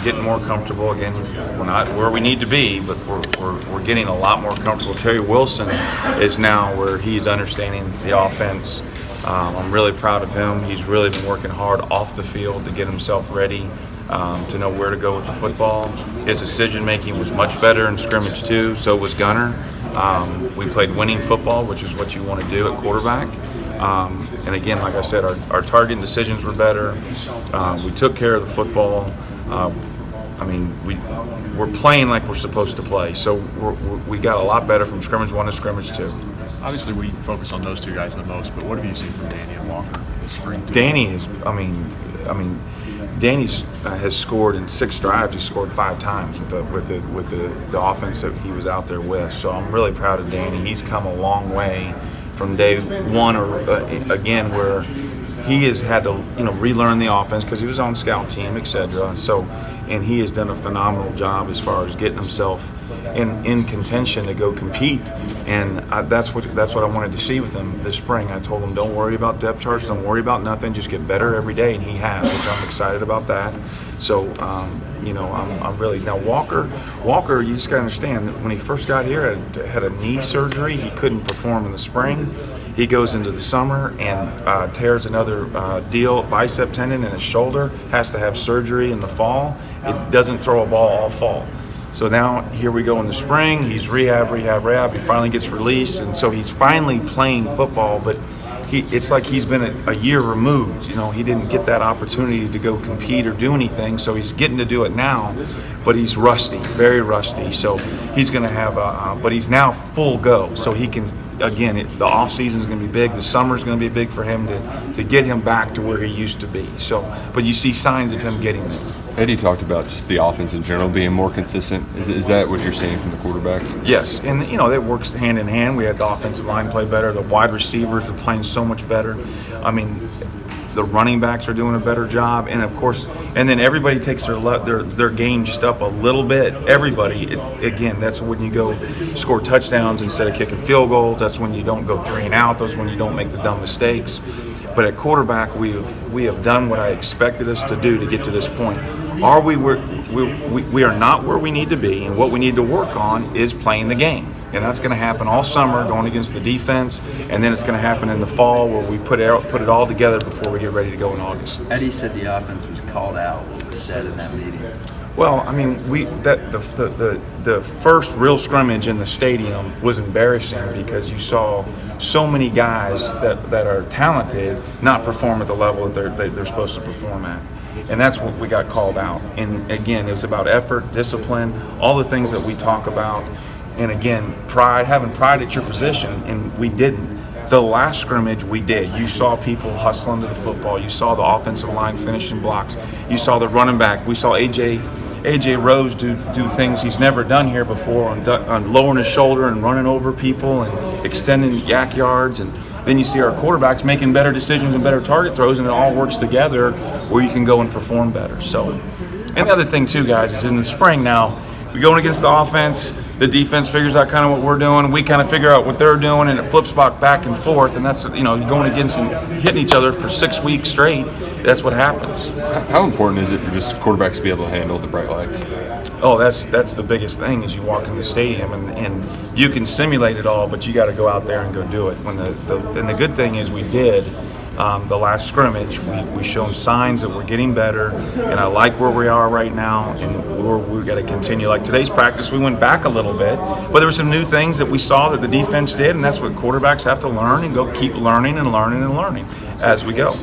getting more comfortable again. We're not where we need to be, but we're getting a lot more comfortable. Terry Wilson is now where he's understanding the offense. I'm really proud of him. He's really been working hard off the field to get himself ready to know where to go with the football. His decision making was much better in scrimmage too. So was Gunner. We played winning football, which is what you want to do at quarterback. And again, like I said, our targeting decisions were better. We took care of the football. We're playing like we're supposed to play. So we got a lot better from scrimmage 1 to scrimmage 2. Obviously, we focus on those two guys the most, but what have you seen from Danny and Walker this spring? Danny has scored in 6 drives. He scored 5 times with the offense that he was out there with. So I'm really proud of Danny. He's come a long way from day one, again, where he has had to relearn the offense because he was on scout team, etc. And he has done a phenomenal job as far as getting himself in contention to go compete. And that's what I wanted to see with him this spring. I told him, don't worry about depth charts, don't worry about nothing, just get better every day, and he has, which I'm excited about that. So I'm really now Walker. You just got to understand, when he first got here, had a knee surgery. He couldn't perform in the spring. He goes into the summer and tears another bicep tendon in his shoulder, has to have surgery in the fall. It doesn't throw a ball all fall. So now here we go in the spring. He's rehab. He finally gets released, and so he's finally playing football. But it's like he's been a year removed. He didn't get that opportunity to go compete or do anything. So he's getting to do it now, but he's rusty, very rusty. So he's going to have but he's now full go. So he can. Again, the off season is going to be big. The summer is going to be big for him to get him back to where he used to be. So, but you see signs of him getting there. Eddie talked about just the offense in general being more consistent. Is that what you're seeing from the quarterbacks? Yes, and that works hand in hand. We had the offensive line play better. The wide receivers are playing so much better. The running backs are doing a better job, and of course, and then everybody takes their game just up a little bit. Everybody, again, that's when you go score touchdowns instead of kicking field goals. That's when you don't go 3 and out. That's when you don't make the dumb mistakes. But at quarterback, we have done what I expected us to do to get to this point. We are not where we need to be, and what we need to work on is playing the game. And that's going to happen all summer, going against the defense, and then it's going to happen in the fall where we put it all together before we get ready to go in August. Eddie said the offense was called out. What was said in that meeting? Well, the first real scrimmage in the stadium was embarrassing because you saw so many guys that are talented not perform at the level that they're supposed to perform at. And that's what we got called out. And again, it was about effort, discipline, all the things that we talk about. And again, having pride at your position, and we didn't. The last scrimmage we did. You saw people hustling to the football. You saw the offensive line finishing blocks. You saw the running back. We saw AJ Rose do things he's never done here before on lowering his shoulder and running over people and extending yak yards. And then you see our quarterbacks making better decisions and better target throws, and it all works together where you can go and perform better. So, and the other thing too, guys, is in the spring now, we're going against the offense. The defense figures out kind of what we're doing. We kind of figure out what they're doing, and it flips back and forth. And that's going against and hitting each other for 6 weeks straight. That's what happens. How important is it for just quarterbacks to be able to handle the bright lights? Oh, that's the biggest thing is you walk in the stadium and you can simulate it all, but you got to go out there and go do it. And the good thing is we did. The last scrimmage, we shown signs that we're getting better, and I like where we are right now, and we've got to continue. Like today's practice, we went back a little bit, but there were some new things that we saw that the defense did, and that's what quarterbacks have to learn and go keep learning and learning and learning as we go.